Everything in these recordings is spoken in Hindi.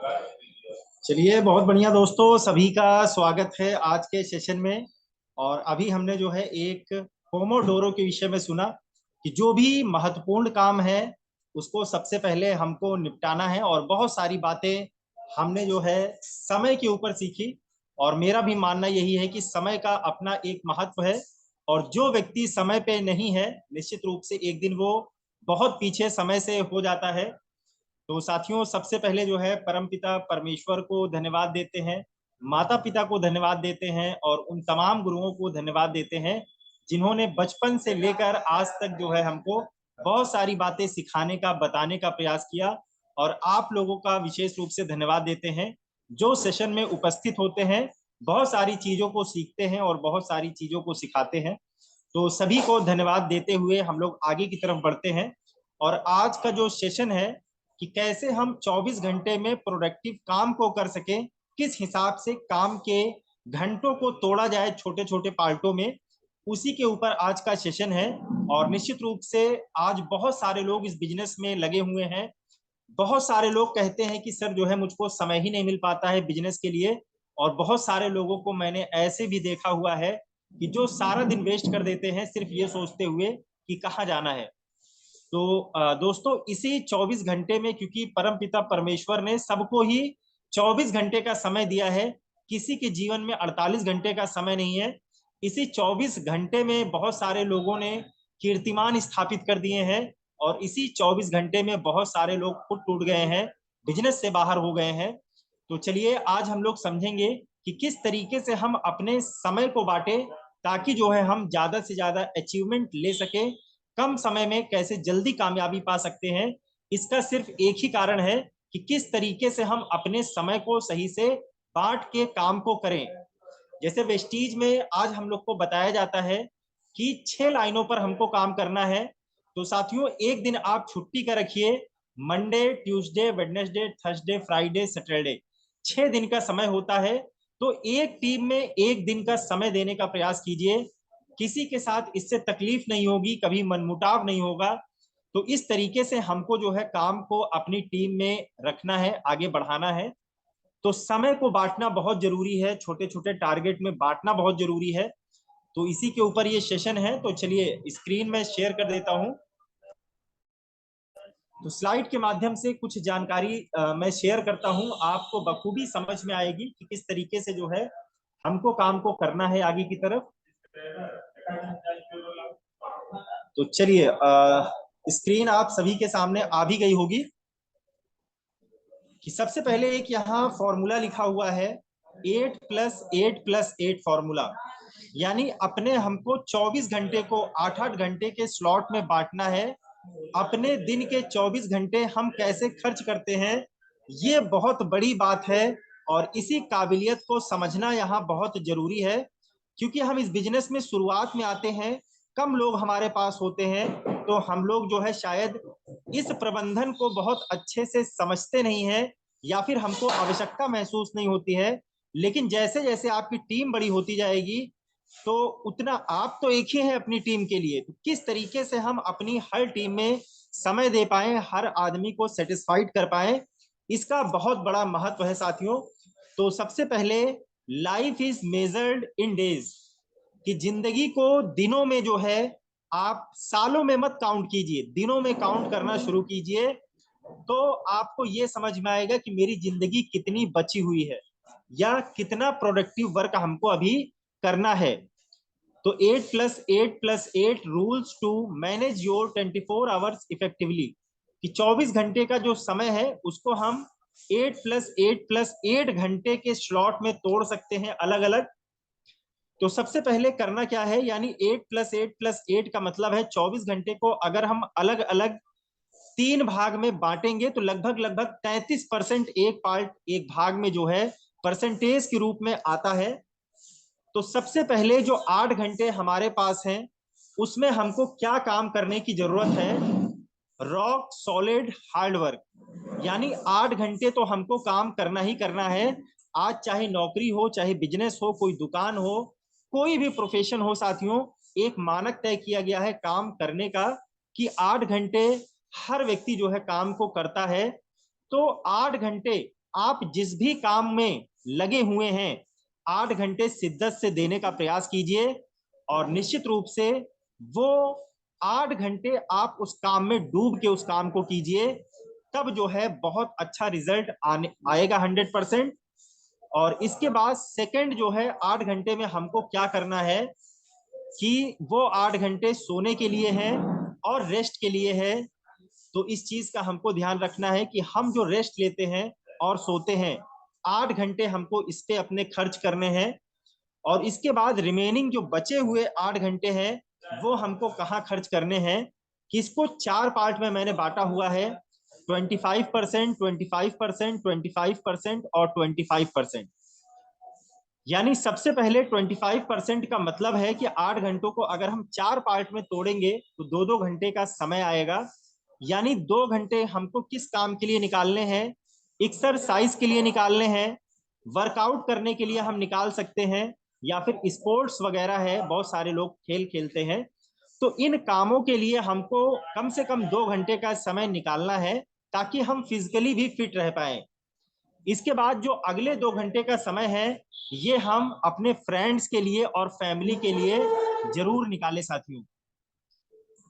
चलिए, बहुत बढ़िया दोस्तों, सभी का स्वागत है आज के सेशन में। और अभी हमने जो है एक पोमोडोरो के विषय में सुना कि जो भी महत्वपूर्ण काम है उसको सबसे पहले हमको निपटाना है, और बहुत सारी बातें हमने जो है समय के ऊपर सीखी। और मेरा भी मानना यही है कि समय का अपना एक महत्व है, और जो व्यक्ति समय पे नहीं है निश्चित रूप से एक दिन वो बहुत पीछे समय से हो जाता है। तो साथियों, सबसे पहले जो है परमपिता परमेश्वर को धन्यवाद देते हैं, माता पिता को धन्यवाद देते हैं, और उन तमाम गुरुओं को धन्यवाद देते हैं जिन्होंने बचपन से लेकर आज तक जो है हमको बहुत सारी बातें सिखाने का, बताने का प्रयास किया। और आप लोगों का विशेष रूप से धन्यवाद देते हैं जो सेशन में उपस्थित होते हैं, बहुत सारी चीजों को सीखते हैं और बहुत सारी चीजों को सिखाते हैं। तो सभी को धन्यवाद देते हुए हम लोग आगे की तरफ बढ़ते हैं। और आज का जो सेशन है कि कैसे हम 24 घंटे में प्रोडक्टिव काम को कर सकें, किस हिसाब से काम के घंटों को तोड़ा जाए छोटे छोटे पार्टों में, उसी के ऊपर आज का सेशन है। और निश्चित रूप से आज बहुत सारे लोग इस बिजनेस में लगे हुए हैं। बहुत सारे लोग कहते हैं कि सर जो है मुझको समय ही नहीं मिल पाता है बिजनेस के लिए। और बहुत सारे लोगों को मैंने ऐसे भी देखा हुआ है कि जो सारा दिन वेस्ट कर देते हैं सिर्फ ये सोचते हुए कि कहाँ जाना है। तो दोस्तों, इसी 24 घंटे में, क्योंकि परम पिता परमेश्वर ने सबको ही 24 घंटे का समय दिया है, किसी के जीवन में 48 घंटे का समय नहीं है। इसी 24 घंटे में बहुत सारे लोगों ने कीर्तिमान स्थापित कर दिए हैं, और इसी 24 घंटे में बहुत सारे लोग खुद टूट गए हैं, बिजनेस से बाहर हो गए हैं। तो चलिए, आज हम लोग समझेंगे कि किस तरीके से हम अपने समय को बांटे, ताकि जो है हम ज्यादा से ज्यादा अचीवमेंट ले सके, कम समय में कैसे जल्दी कामयाबी पा सकते हैं। इसका सिर्फ एक ही कारण है कि किस तरीके से हम अपने समय को सही से बांट के काम को करें। जैसे वेस्टीज में आज हम लोग को बताया जाता है कि 6 लाइनों पर हमको काम करना है। तो साथियों, एक दिन आप छुट्टी का रखिए, Monday, Tuesday, Wednesday, Thursday, Friday, Saturday, 6 दिन का समय होता है। तो एक टीम में एक दिन का समय देने का प्रयास कीजिए। किसी के साथ इससे तकलीफ नहीं होगी, कभी मनमुटाव नहीं होगा। तो इस तरीके से हमको जो है काम को अपनी टीम में रखना है, आगे बढ़ाना है। तो समय को बांटना बहुत जरूरी है, छोटे छोटे टारगेट में बांटना बहुत जरूरी है। तो इसी के ऊपर ये सेशन है। तो चलिए, स्क्रीन में शेयर कर देता हूं। तो स्लाइड के माध्यम से कुछ जानकारी मैं शेयर करता हूं, आपको बखूबी समझ में आएगी कि किस तरीके से जो है हमको काम को करना है आगे की तरफ। तो चलिए, स्क्रीन आप सभी के सामने आ भी गई होगी कि सबसे पहले एक यहाँ फॉर्मूला लिखा हुआ है, 8+8+8 फॉर्मूला। यानी अपने हमको 24 घंटे को 8-8 घंटे के स्लॉट में बांटना है। अपने दिन के 24 घंटे हम कैसे खर्च करते हैं, ये बहुत बड़ी बात है। और इसी काबिलियत को समझना यहाँ बहुत जरूरी है, क्योंकि हम इस बिजनेस में शुरुआत में आते हैं, कम लोग हमारे पास होते हैं। तो हम लोग जो है शायद इस प्रबंधन को बहुत अच्छे से समझते नहीं है, या फिर हमको आवश्यकता महसूस नहीं होती है। लेकिन जैसे जैसे आपकी टीम बड़ी होती जाएगी, तो उतना आप तो एक ही हैं अपनी टीम के लिए। तो किस तरीके से हम अपनी हर टीम में समय दे पाए, हर आदमी को सेटिस्फाइड कर पाए, इसका बहुत बड़ा महत्व है साथियों। तो सबसे पहले, life is measured in days, कि जिंदगी को दिनों में जो है, आप सालों में मत काउंट कीजिए, दिनों में काउंट करना शुरू कीजिए। तो आपको ये समझ में आएगा कि मेरी जिंदगी कितनी बची हुई है, या कितना प्रोडक्टिव वर्क हमको अभी करना है। तो 8+8+8 rules to manage your 24 hours effectively, कि 24 घंटे का जो समय है उसको हम 8+8+8 घंटे के स्लॉट में तोड़ सकते हैं अलग अलग। तो सबसे पहले करना क्या है, यानी 8+8+8 का मतलब है 24 घंटे को अगर हम अलग अलग 3 भाग में बांटेंगे, तो लगभग लगभग 33% एक पार्ट, एक भाग में जो है परसेंटेज के रूप में आता है। तो सबसे पहले जो 8 घंटे हमारे पास हैं, उसमें हमको क्या काम करने की जरूरत है, रॉक सॉलिड हार्ड वर्क। यानी 8 घंटे तो हमको काम करना ही करना है। आज चाहे नौकरी हो, चाहे बिजनेस हो, कोई दुकान हो, कोई भी प्रोफेशन हो साथियों, एक मानक तय किया गया है काम करने का, कि 8 घंटे हर व्यक्ति जो है काम को करता है। तो 8 घंटे आप जिस भी काम में लगे हुए हैं 8 घंटे शिद्दत से देने का प्रयास कीजिए, और निश्चित रूप से वो 8 घंटे आप उस काम में डूब के उस काम को कीजिए, तब जो है बहुत अच्छा रिजल्ट आने आएगा 100%। और इसके बाद सेकंड जो है, 8 घंटे में हमको क्या करना है कि वो 8 घंटे सोने के लिए है और रेस्ट के लिए है। तो इस चीज का हमको ध्यान रखना है कि हम जो रेस्ट लेते हैं और सोते हैं, 8 घंटे हमको इस पे अपने खर्च करने हैं। और इसके बाद रिमेनिंग जो बचे हुए 8 घंटे हैं वो हमको कहाँ खर्च करने हैं, कि इसको 4 पार्ट में मैंने बांटा हुआ है। 25%, 25%, 25% और 25%। यानी सबसे पहले 25% का मतलब है कि 8 घंटों को अगर हम 4 पार्ट में तोड़ेंगे तो 2-2 घंटे का समय आएगा। यानी 2 घंटे हमको किस काम के लिए निकालने हैं? एक्सरसाइज के लिए निकालने हैं, वर्कआउट करने के लिए हम निकाल सकते हैं, या फिर स्पोर्ट्स वगैरह है, बहुत सारे लोग खेल खेलते हैं। तो इन कामों के लिए हमको कम से कम 2 घंटे का समय निकालना है, ताकि हम फिजिकली भी फिट रह पाए। इसके बाद जो अगले 2 घंटे का समय है, ये हम अपने फ्रेंड्स के लिए और फैमिली के लिए जरूर निकाले साथियों।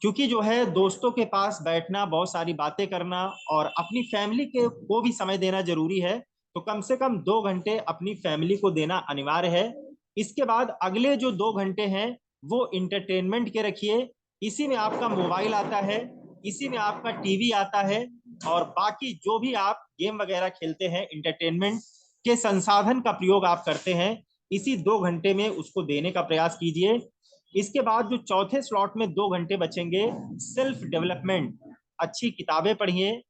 क्योंकि जो है दोस्तों के पास बैठना, बहुत सारी बातें करना और अपनी फैमिली के को भी समय देना जरूरी है। तो कम से कम 2 घंटे अपनी फैमिली को देना अनिवार्य है। इसके बाद अगले जो 2 घंटे हैं वो इंटरटेनमेंट के रखिए। इसी में आपका मोबाइल आता है, इसी में आपका टीवी आता है, और बाकी जो भी आप गेम वगैरह खेलते हैं, इंटरटेनमेंट के संसाधन का प्रयोग आप करते हैं, इसी 2 घंटे में उसको देने का प्रयास कीजिए। इसके बाद जो चौथे स्लॉट में 2 घंटे बचेंगे, सेल्फ डेवलपमेंट, अच्छी किताबें पढ़िए,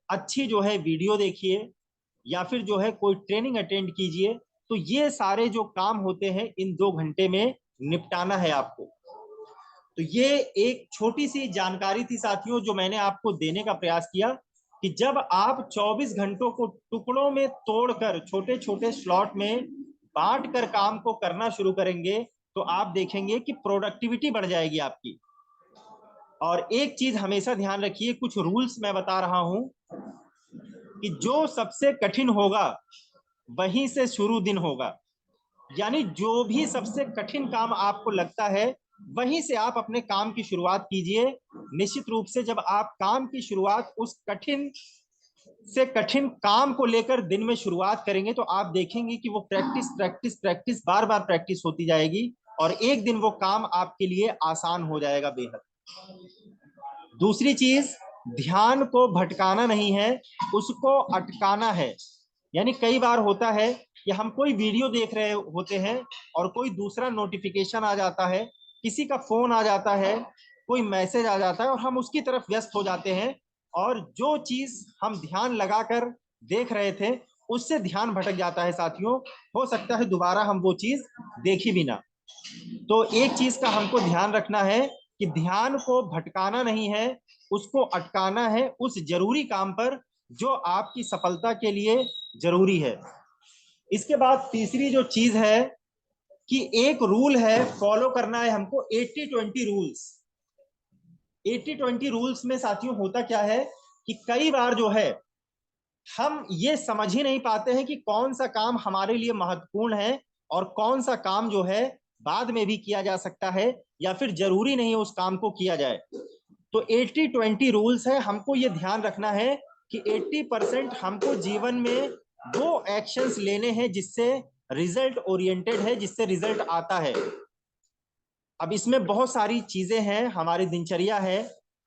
अच्छी जो है वीडियो देखिए, या फिर जो है कोई ट्रेनिंग अटेंड कीजिए। तो ये सारे जो काम होते हैं इन 2 घंटे में निपटाना है आपको। तो ये एक छोटी सी जानकारी थी साथियों, जो मैंने आपको देने का प्रयास किया, कि जब आप 24 घंटों को टुकड़ों में तोड़कर छोटे छोटे स्लॉट में बांट कर काम को करना शुरू करेंगे, तो आप देखेंगे कि प्रोडक्टिविटी बढ़ जाएगी आपकी। और एक चीज हमेशा ध्यान रखिए, कुछ रूल्स मैं बता रहा हूं, कि जो सबसे कठिन होगा वहीं से शुरू दिन होगा। यानी जो भी सबसे कठिन काम आपको लगता है, वहीं से आप अपने काम की शुरुआत कीजिए। निश्चित रूप से जब आप काम की शुरुआत उस कठिन से कठिन काम को लेकर दिन में शुरुआत करेंगे, तो आप देखेंगे कि वो प्रैक्टिस प्रैक्टिस प्रैक्टिस बार बार प्रैक्टिस होती जाएगी, और एक दिन वो काम आपके लिए आसान हो जाएगा बेहद। दूसरी चीज, ध्यान को भटकाना नहीं है, उसको अटकाना है। यानी कई बार होता है कि हम कोई वीडियो देख रहे होते हैं और कोई दूसरा नोटिफिकेशन आ जाता है, किसी का फोन आ जाता है, कोई मैसेज आ जाता है, और हम उसकी तरफ व्यस्त हो जाते हैं, और जो चीज हम ध्यान लगाकर देख रहे थे उससे ध्यान भटक जाता है साथियों। हो सकता है दोबारा हम वो चीज देखी भी ना। तो एक चीज का हमको ध्यान रखना है, कि ध्यान को भटकाना नहीं है, उसको अटकाना है उस जरूरी काम पर जो आपकी सफलता के लिए जरूरी है। इसके बाद तीसरी जो चीज है, कि एक रूल है, फॉलो करना है हमको 80-20 रूल्स। 80-20 रूल्स में साथियों होता क्या है, कि कई बार जो है हम ये समझ ही नहीं पाते हैं कि कौन सा काम हमारे लिए महत्वपूर्ण है और कौन सा काम जो है बाद में भी किया जा सकता है, या फिर जरूरी नहीं है उस काम को किया जाए। तो 80-20 रूल्स है, हमको ये ध्यान रखना है कि 80% हमको जीवन में वो एक्शंस लेने हैं जिससे रिजल्ट ओरिएंटेड है, जिससे रिजल्ट आता है। अब इसमें बहुत सारी चीजें हैं, हमारी दिनचर्या है,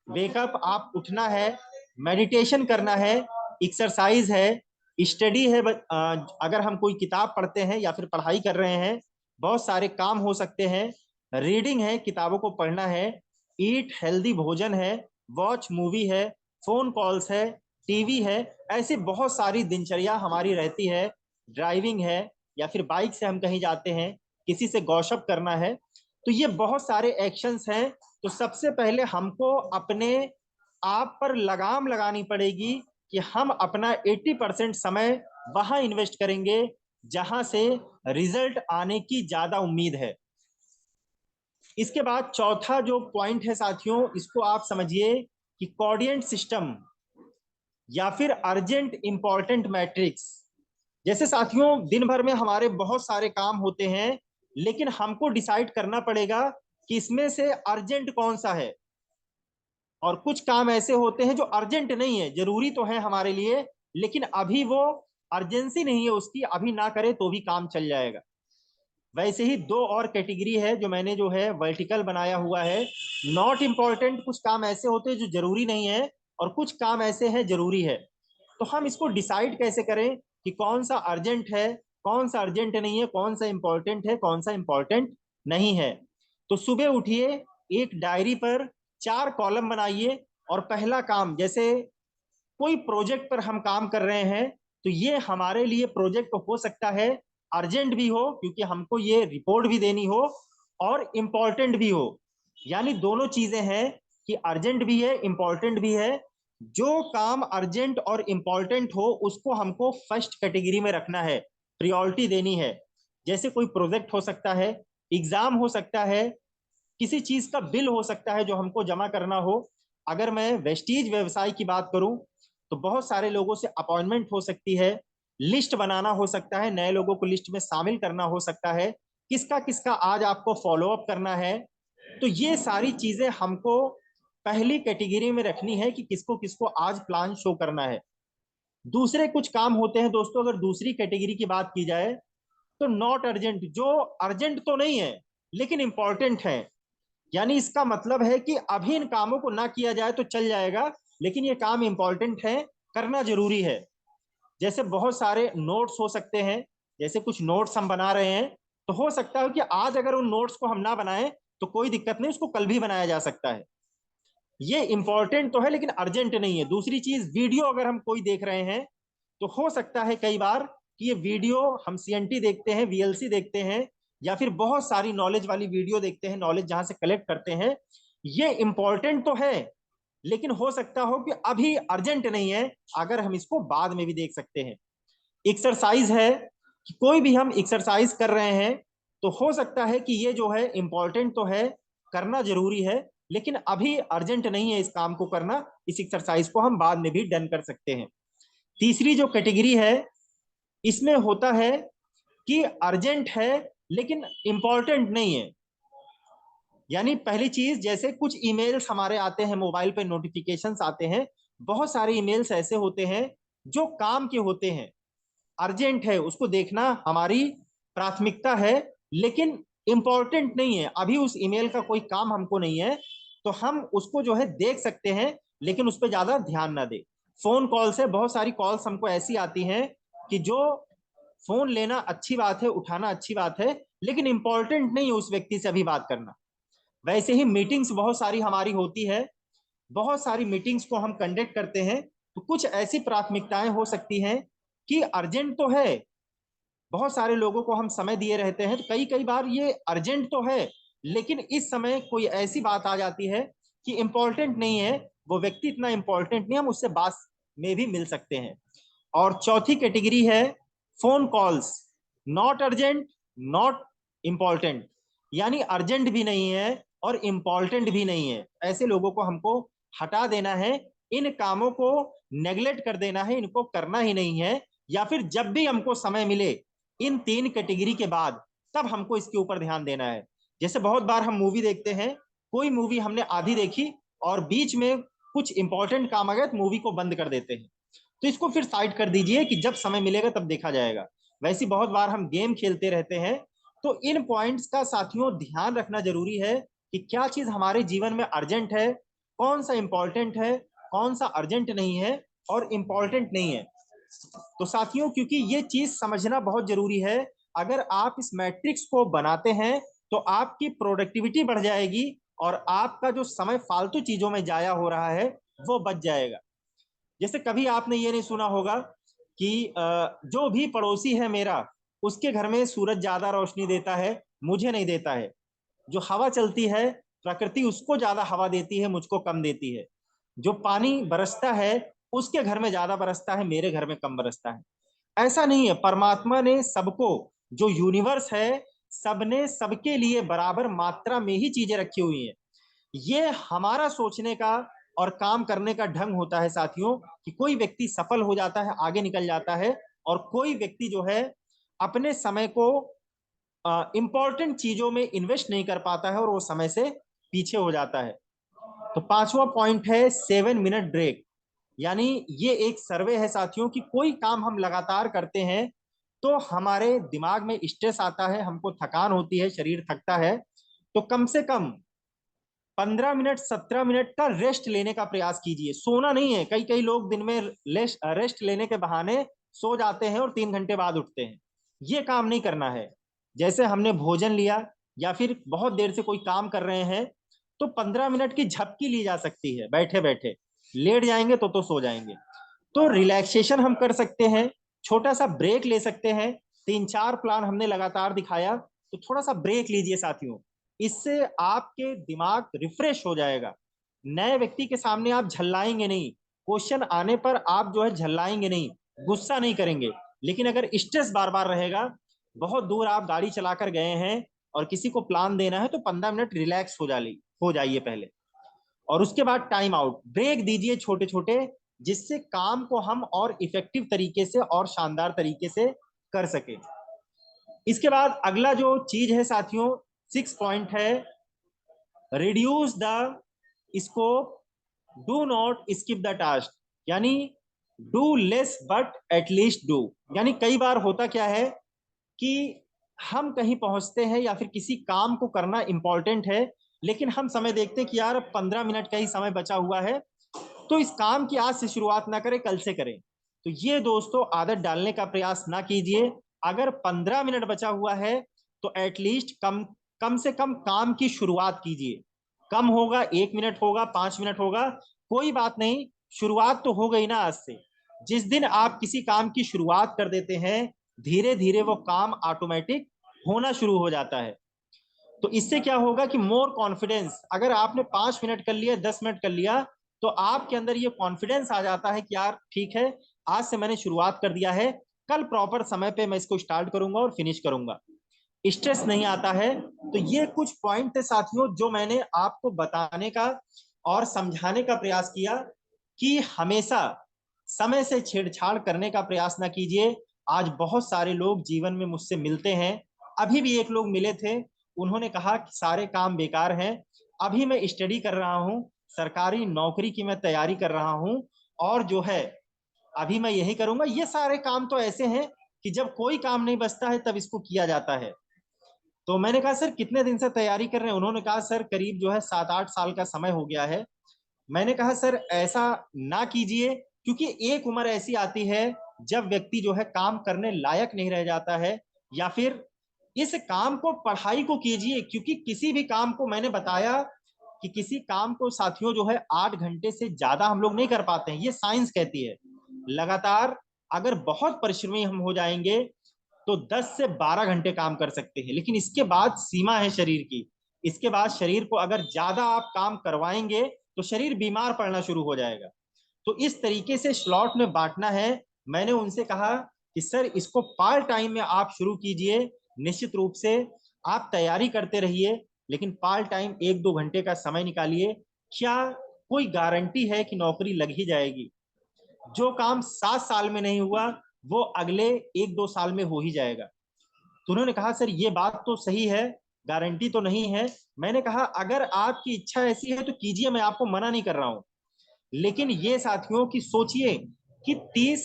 वेकअप, आप उठना है, मेडिटेशन करना है, एक्सरसाइज है, स्टडी है, अगर हम कोई किताब पढ़ते हैं या फिर पढ़ाई कर रहे हैं, बहुत सारे काम हो सकते हैं, रीडिंग है, किताबों को पढ़ना है, ईट हेल्दी भोजन है, वॉच मूवी है, फोन कॉल्स है, टीवी है, ऐसे बहुत सारी दिनचर्या हमारी रहती है। ड्राइविंग है, या फिर बाइक से हम कहीं जाते हैं, किसी से गॉसिप करना है। तो ये बहुत सारे एक्शंस हैं। तो सबसे पहले हमको अपने आप पर लगाम लगानी पड़ेगी, कि हम अपना 80% समय वहां इन्वेस्ट करेंगे जहां से रिजल्ट आने की ज्यादा उम्मीद है। इसके बाद चौथा जो पॉइंट है साथियों, इसको आप समझिए, कि कोऑर्डिनेट सिस्टम या फिर अर्जेंट इंपॉर्टेंट मैट्रिक्स। जैसे साथियों दिन भर में हमारे बहुत सारे काम होते हैं, लेकिन हमको डिसाइड करना पड़ेगा कि इसमें से अर्जेंट कौन सा है। और कुछ काम ऐसे होते हैं जो अर्जेंट नहीं है, जरूरी तो है हमारे लिए, लेकिन अभी वो अर्जेंसी नहीं है उसकी, अभी ना करे तो भी काम चल जाएगा। वैसे ही दो और कैटेगरी है जो मैंने जो है वर्टिकल बनाया हुआ है। नॉट इम्पॉर्टेंट, कुछ काम ऐसे होते हैं जो जरूरी नहीं है, और कुछ काम ऐसे हैं जरूरी है। तो हम इसको डिसाइड कैसे करें कि कौन सा अर्जेंट है, कौन सा अर्जेंट नहीं है, कौन सा इंपॉर्टेंट है, कौन सा इंपॉर्टेंट नहीं है। तो सुबह उठिए, एक डायरी पर 4 कॉलम बनाइए, और पहला काम, जैसे कोई प्रोजेक्ट पर हम काम कर रहे हैं, तो ये हमारे लिए प्रोजेक्ट हो सकता है अर्जेंट भी हो, क्योंकि हमको ये रिपोर्ट भी देनी हो, और इम्पोर्टेंट भी हो। यानी दोनों चीजें हैं कि अर्जेंट भी है, इम्पोर्टेंट भी है। जो काम अर्जेंट और इम्पोर्टेंट हो उसको हमको फर्स्ट कैटेगरी में रखना है, प्रायोरिटी देनी है। जैसे कोई प्रोजेक्ट हो सकता है, एग्जाम हो सकता है, किसी चीज का बिल हो सकता है जो हमको जमा करना हो। अगर मैं वेस्टीज व्यवसाय की बात करूं, तो बहुत सारे लोगों से अपॉइंटमेंट हो सकती है, लिस्ट बनाना हो सकता है, नए लोगों को लिस्ट में शामिल करना हो सकता है, किसका किसका आज आपको फॉलो अप करना है। तो ये सारी चीजें हमको पहली कैटेगरी में रखनी है कि किसको किसको आज प्लान शो करना है। दूसरे कुछ काम होते हैं दोस्तों, अगर दूसरी कैटेगरी की बात की जाए, तो नॉट अर्जेंट, जो अर्जेंट तो नहीं है लेकिन इंपॉर्टेंट है। यानी इसका मतलब है कि अभी इन कामों को ना किया जाए तो चल जाएगा, लेकिन ये काम इंपॉर्टेंट है, करना जरूरी है। जैसे बहुत सारे नोट्स हो सकते हैं, जैसे कुछ नोट्स हम बना रहे हैं, तो हो सकता है कि आज अगर उन नोट्स को हम ना बनाएं तो कोई दिक्कत नहीं, उसको कल भी बनाया जा सकता है। ये इंपॉर्टेंट तो है लेकिन अर्जेंट नहीं है। दूसरी चीज, वीडियो अगर हम कोई देख रहे हैं, तो हो सकता है कई बार कि ये वीडियो हम सीएनटी देखते हैं, वीएलसी देखते हैं, या फिर बहुत सारी नॉलेज वाली वीडियो देखते हैं, नॉलेज जहां से कलेक्ट करते हैं, ये इंपॉर्टेंट तो है, लेकिन हो सकता हो कि अभी अर्जेंट नहीं है, अगर हम इसको बाद में भी देख सकते हैं। एक्सरसाइज है कि कोई भी हम एक्सरसाइज कर रहे हैं, तो हो सकता है कि ये जो है इंपॉर्टेंट तो है, करना जरूरी है, लेकिन अभी अर्जेंट नहीं है इस काम को करना, इस एक्सरसाइज को हम बाद में भी डन कर सकते हैं। तीसरी जो कैटेगरी है, इसमें होता है कि अर्जेंट है लेकिन इंपॉर्टेंट नहीं है। यानी पहली चीज, जैसे कुछ ईमेल्स हमारे आते हैं, मोबाइल पे नोटिफिकेशंस आते हैं, बहुत सारे ईमेल्स ऐसे होते हैं जो काम के होते हैं, अर्जेंट है, उसको देखना हमारी प्राथमिकता है, लेकिन इंपॉर्टेंट नहीं है, अभी उस ईमेल का कोई काम हमको नहीं है, तो हम उसको जो है देख सकते हैं, लेकिन उस पर ज्यादा ध्यान ना दे। फोन कॉल से बहुत सारी कॉल्स हमको ऐसी आती हैं कि जो फोन लेना अच्छी बात है, उठाना अच्छी बात है, लेकिन इंपॉर्टेंट नहीं है उस व्यक्ति से अभी बात करना। वैसे ही मीटिंग्स बहुत सारी हमारी होती है, बहुत सारी मीटिंग्स को हम कंडक्ट करते हैं, तो कुछ ऐसी प्राथमिकताएं हो सकती हैं कि अर्जेंट तो है, बहुत सारे लोगों को हम समय दिए रहते हैं, तो कई कई बार ये अर्जेंट तो है, लेकिन इस समय कोई ऐसी बात आ जाती है कि इंपॉर्टेंट नहीं है, वो व्यक्ति इतना इंपॉर्टेंट नहीं, हम उससे बात में भी मिल सकते हैं। और चौथी कैटेगरी है phone calls, not urgent, not important, यानी अर्जेंट भी नहीं है और इंपॉर्टेंट भी नहीं है, ऐसे लोगों को हमको हटा देना है, इन कामों को नेग्लेक्ट कर देना है, इनको करना ही नहीं है। या फिर जब भी हमको समय मिले इन 3 कैटेगरी के बाद, तब हमको इसके ऊपर ध्यान देना है। जैसे बहुत बार हम मूवी देखते हैं, कोई मूवी हमने आधी देखी और बीच में कुछ इंपॉर्टेंट काम आ गया तो मूवी को बंद कर देते हैं, तो इसको फिर साइड कर दीजिए कि जब समय मिलेगा तब देखा जाएगा। वैसे बहुत बार हम गेम खेलते रहते हैं, तो इन पॉइंट्स का साथियों ध्यान रखना जरूरी है कि क्या चीज हमारे जीवन में अर्जेंट है, कौन सा इंपॉर्टेंट है, कौन सा अर्जेंट नहीं है और इंपॉर्टेंट नहीं है। तो साथियों, क्योंकि ये चीज समझना बहुत जरूरी है, अगर आप इस मैट्रिक्स को बनाते हैं तो आपकी प्रोडक्टिविटी बढ़ जाएगी, और आपका जो समय फालतू चीजों में जाया हो रहा है वो बच जाएगा। जैसे कभी आपने ये नहीं सुना होगा कि जो भी पड़ोसी है मेरा, उसके घर में सूरज ज्यादा रोशनी देता है, मुझे नहीं देता है। जो हवा चलती है, प्रकृति उसको ज्यादा हवा देती है, मुझको कम देती है। जो पानी बरसता है, उसके घर में ज्यादा बरसता है, मेरे घर में कम बरसता है। ऐसा नहीं है, परमात्मा ने सबको, जो यूनिवर्स है, सबने सबके लिए बराबर मात्रा में ही चीजें रखी हुई हैं। ये हमारा सोचने का और काम करने का ढंग होता है साथियों, कि कोई व्यक्ति सफल हो जाता है, आगे निकल जाता है, और कोई व्यक्ति जो है अपने समय को इंपॉर्टेंट चीजों में इन्वेस्ट नहीं कर पाता है और वो समय से पीछे हो जाता है। तो पांचवा पॉइंट है 7 मिनट ब्रेक। यानी ये एक सर्वे है साथियों कि कोई काम हम लगातार करते हैं तो हमारे दिमाग में स्ट्रेस आता है, हमको थकान होती है, शरीर थकता है, तो कम से कम 15 मिनट 17 मिनट का रेस्ट लेने का प्रयास कीजिए। सोना नहीं है, कई कई लोग दिन में रेस्ट लेने के बहाने सो जाते हैं और 3 घंटे बाद उठते हैं। ये काम नहीं करना है। जैसे हमने भोजन लिया या फिर बहुत देर से कोई काम कर रहे हैं तो 15 मिनट की झपकी ली जा सकती है बैठे बैठे। लेट जाएंगे तो सो जाएंगे। तो रिलैक्सेशन हम कर सकते हैं, छोटा सा ब्रेक ले सकते हैं। 3 4 प्लान हमने लगातार दिखाया, तो थोड़ा सा ब्रेक लीजिए साथियों। इससे आपके दिमाग रिफ्रेश हो जाएगा। नए व्यक्ति के सामने आप झल्लाएंगे नहीं, क्वेश्चन आने पर आप जो है झल्लाएंगे नहीं, गुस्सा नहीं करेंगे। लेकिन अगर स्ट्रेस बार बार रहेगा, बहुत दूर आप गाड़ी चलाकर गए हैं और किसी को प्लान देना है, तो 15 मिनट रिलैक्स हो जाइए पहले, और उसके बाद टाइम आउट ब्रेक दीजिए छोटे छोटे, जिससे काम को हम और इफेक्टिव तरीके से और शानदार तरीके से कर सके। इसके बाद अगला जो चीज है साथियों, 6 पॉइंट है, reduce the scope, do not skip the task. यानी do less but at least do. यानी कई बार होता क्या है कि हम कहीं पहुंचते हैं या फिर किसी काम को करना इंपॉर्टेंट है, लेकिन हम समय देखते हैं कि यार 15 मिनट का ही समय बचा हुआ है, तो इस काम की आज से शुरुआत ना करें, कल से करें। तो ये दोस्तों आदत डालने का प्रयास ना कीजिए। अगर 15 मिनट बचा हुआ है तो एटलीस्ट कम कम से कम काम की शुरुआत कीजिए। कम होगा, 1 मिनट होगा, 5 मिनट होगा, कोई बात नहीं, शुरुआत तो हो गई ना आज से। जिस दिन आप किसी काम की शुरुआत कर देते हैं, धीरे धीरे वो काम ऑटोमेटिक होना शुरू हो जाता है। तो इससे क्या होगा कि मोर कॉन्फिडेंस, अगर आपने 5 मिनट कर लिया, 10 मिनट कर लिया, तो आपके अंदर ये कॉन्फिडेंस आ जाता है कि यार ठीक है, आज से मैंने शुरुआत कर दिया है, कल प्रॉपर समय पे मैं इसको स्टार्ट करूंगा और फिनिश करूंगा। स्ट्रेस नहीं आता है। तो ये कुछ पॉइंट थे साथियों जो मैंने आपको बताने का और समझाने का प्रयास किया कि हमेशा समय से छेड़छाड़ करने का प्रयास ना कीजिए। आज बहुत सारे लोग जीवन में मुझसे मिलते हैं, अभी भी एक लोग मिले थे, उन्होंने कहा कि सारे काम बेकार हैं, अभी मैं स्टडी कर रहा हूं, सरकारी नौकरी की मैं तैयारी कर रहा हूं, और जो है अभी मैं यही करूंगा। ये सारे काम तो ऐसे हैं कि जब कोई काम नहीं बचता है तब इसको किया जाता है। तो मैंने कहा सर कितने दिन से तैयारी कर रहे हैं? उन्होंने कहा सर करीब जो है 7 8 साल का समय हो गया है। मैंने कहा सर ऐसा ना कीजिए, क्योंकि एक उम्र ऐसी आती है जब व्यक्ति जो है काम करने लायक नहीं रह जाता है, या फिर इस काम को पढ़ाई को कीजिए, क्योंकि किसी भी काम को, मैंने बताया कि किसी काम को साथियों जो है 8 घंटे से ज्यादा हम लोग नहीं कर पाते हैं, ये साइंस कहती है। लगातार अगर बहुत परिश्रमी हम हो जाएंगे तो 10 से 12 घंटे काम कर सकते हैं, लेकिन इसके बाद सीमा है शरीर की। इसके बाद शरीर को अगर ज्यादा आप काम करवाएंगे तो शरीर बीमार पड़ना शुरू हो जाएगा। तो इस तरीके से स्लॉट में बांटना है। मैंने उनसे कहा कि सर इसको पार्ट टाइम में आप शुरू कीजिए, निश्चित रूप से आप तैयारी करते रहिए, लेकिन पार्ट टाइम 1 2 घंटे का समय निकालिए। क्या कोई गारंटी है कि नौकरी लग ही जाएगी? जो काम 7 साल में नहीं हुआ वो अगले 1 2 साल में हो ही जाएगा। तो उन्होंने कहा सर ये बात तो सही है, गारंटी तो नहीं है। मैंने कहा अगर आपकी इच्छा ऐसी है तो कीजिए, मैं आपको मना नहीं कर रहा हूं, लेकिन ये साथियों की सोचिए कि 30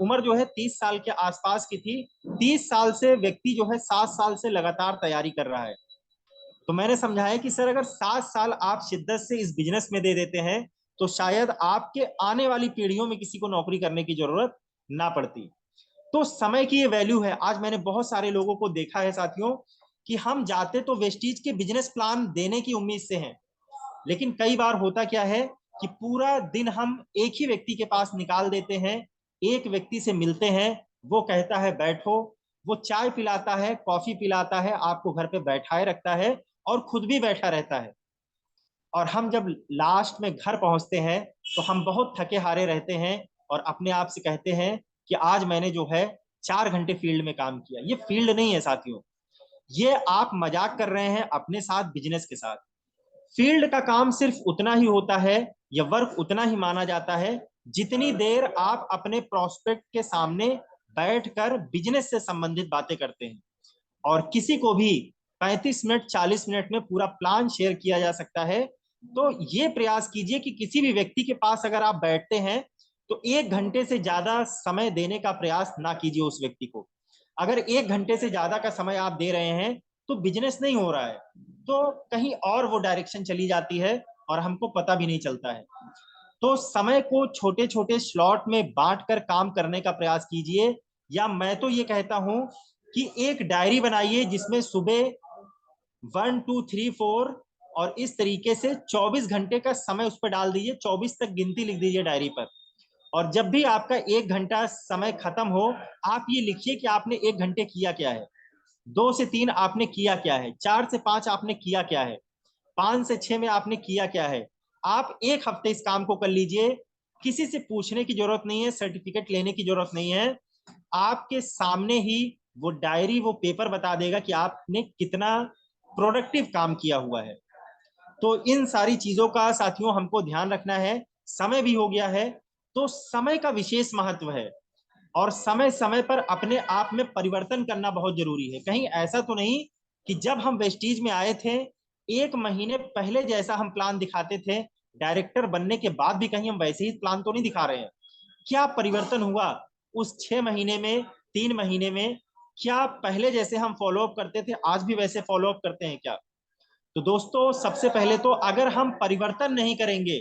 उम्र जो है 30 साल के आसपास की थी, 30 साल से व्यक्ति जो है 7 साल से लगातार तैयारी कर रहा है। तो मैंने समझाया कि सर अगर 7 साल आप शिद्दत से इस बिजनेस में दे देते हैं तो शायद आपके आने वाली पीढ़ियों में किसी को नौकरी करने की जरूरत ना पड़ती। तो समय की ये वैल्यू है। आज मैंने बहुत सारे लोगों को देखा है साथियों कि हम जाते तो वेस्टीज के बिजनेस प्लान देने की उम्मीद से हैं, लेकिन कई बार होता क्या है कि पूरा दिन हम एक ही व्यक्ति के पास निकाल देते हैं, एक व्यक्ति से मिलते हैं, वो कहता है बैठो, वो चाय पिलाता है, कॉफी पिलाता है, आपको घर पे बैठाए रखता है और खुद भी बैठा रहता है। और हम जब लास्ट में घर पहुंचते हैं तो हम बहुत थके हारे रहते हैं और अपने आप से कहते हैं कि आज मैंने जो है 4 घंटे फील्ड में काम किया। ये फील्ड नहीं है साथियों, ये आप मजाक कर रहे हैं अपने साथ, बिजनेस के साथ। फील्ड का काम सिर्फ उतना ही होता है, या वर्क उतना ही माना जाता है जितनी देर आप अपने प्रोस्पेक्ट के सामने बैठकर बिजनेस से संबंधित बातें करते हैं, और किसी को भी 35 मिनट 40 मिनट में पूरा प्लान शेयर किया जा सकता है। तो ये प्रयास कीजिए कि किसी भी व्यक्ति के पास अगर आप बैठते हैं तो 1 घंटे से ज्यादा समय देने का प्रयास ना कीजिए उस व्यक्ति को। अगर 1 घंटे से ज्यादा का समय आप दे रहे हैं तो बिजनेस नहीं हो रहा है, तो कहीं और वो डायरेक्शन चली जाती है और हमको पता भी नहीं चलता है। तो समय को छोटे छोटे स्लॉट में बांट कर काम करने का प्रयास कीजिए, या मैं तो ये कहता हूं कि एक डायरी बनाइए जिसमें सुबह 1 2 3 4 और इस तरीके से 24 घंटे का समय उस पर डाल दीजिए, 24 तक गिनती लिख दीजिए डायरी पर। और जब भी आपका 1 घंटा समय खत्म हो, आप ये लिखिए कि आपने 1 घंटे किया क्या है, 2 से 3 आपने किया क्या है, 4 से 5 आपने किया क्या है, 5 से 6 में आपने किया क्या है। आप एक हफ्ते इस काम को कर लीजिए। किसी से पूछने की जरूरत नहीं है, सर्टिफिकेट लेने की जरूरत नहीं है, आपके सामने ही वो डायरी वो पेपर बता देगा कि आपने कितना प्रोडक्टिव काम किया हुआ है। तो इन सारी चीजों का साथियों हमको ध्यान रखना है। समय भी हो गया है, तो समय का विशेष महत्व है, और समय समय पर अपने आप में परिवर्तन करना बहुत जरूरी है। कहीं ऐसा तो नहीं कि जब हम वेस्टीज में आए थे 1 महीने पहले जैसा हम प्लान दिखाते थे, डायरेक्टर बनने के बाद भी कहीं हम वैसे ही प्लान तो नहीं दिखा रहे हैं। क्या परिवर्तन हुआ उस 6 महीने में, 3 महीने में? क्या पहले जैसे हम फॉलोअप करते थे आज भी वैसे फॉलोअप करते हैं क्या? तो दोस्तों, सबसे पहले तो अगर हम परिवर्तन नहीं करेंगे,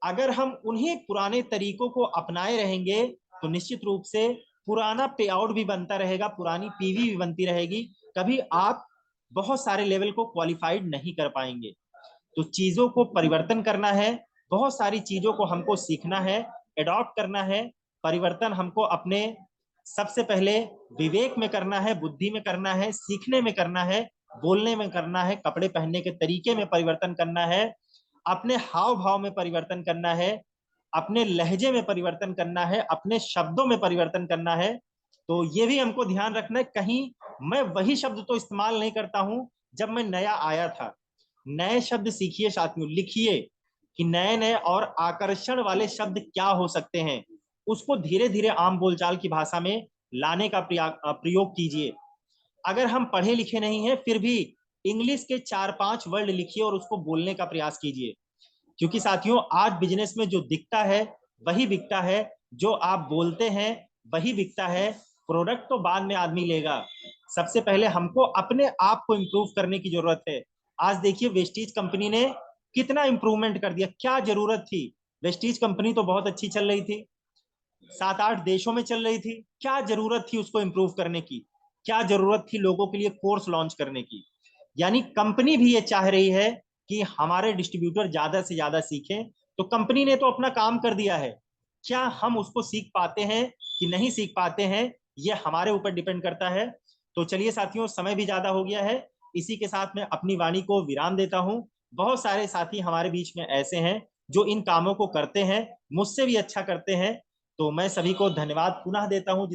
अगर हम उन्हीं पुराने तरीकों को अपनाए रहेंगे, तो निश्चित रूप से पुराना पे आउट भी बनता रहेगा, पुरानी पीवी भी बनती रहेगी, कभी आप बहुत सारे लेवल को क्वालिफाइड नहीं कर पाएंगे। तो चीजों को परिवर्तन करना है, बहुत सारी चीजों को हमको सीखना है, एडॉप्ट करना है। परिवर्तन हमको अपने सबसे पहले विवेक में करना है, बुद्धि में करना है, सीखने में करना है, बोलने में करना है, कपड़े पहनने के तरीके में परिवर्तन करना है, अपने हाव भाव में परिवर्तन करना है, अपने लहजे में परिवर्तन करना है, अपने शब्दों में परिवर्तन करना है। तो ये भी हमको ध्यान रखना है, कहीं मैं वही शब्द तो इस्तेमाल नहीं करता हूं जब मैं नया आया था। नए शब्द सीखिए साथियों, लिखिए कि नए नए और आकर्षण वाले शब्द क्या हो सकते हैं, उसको धीरे धीरे आम बोलचाल की भाषा में लाने का प्रयोग कीजिए। अगर हम पढ़े लिखे नहीं हैं फिर भी इंग्लिश के 4 5 वर्ड लिखिए और उसको बोलने का प्रयास कीजिए, क्योंकि साथियों आज बिजनेस में जो दिखता है वही बिकता है, जो आप बोलते हैं वही बिकता है। प्रोडक्ट तो बाद में आदमी लेगा, सबसे पहले हमको अपने आप को इम्प्रूव करने की जरूरत है। आज देखिए वेस्टीज कंपनी ने कितना इंप्रूवमेंट कर दिया, क्या जरूरत थी? वेस्टीज कंपनी तो बहुत अच्छी चल रही थी, 7 8 देशों में चल रही थी, क्या जरूरत थी उसको इम्प्रूव करने की? क्या जरूरत थी लोगों के लिए कोर्स लॉन्च करने की? यानी कंपनी भी ये चाह रही है कि हमारे डिस्ट्रीब्यूटर ज्यादा से ज्यादा सीखें, तो कंपनी ने तो अपना काम कर दिया है। क्या हम उसको सीख पाते हैं कि नहीं सीख पाते हैं, ये हमारे ऊपर डिपेंड करता है। तो चलिए साथियों, समय भी ज्यादा हो गया है, इसी के साथ मैं अपनी वाणी को विराम देता हूं। बहुत सारे साथी हमारे बीच में ऐसे हैं जो इन कामों को करते हैं, मुझसे भी अच्छा करते हैं। तो मैं सभी को धन्यवाद पुनः देता हूं।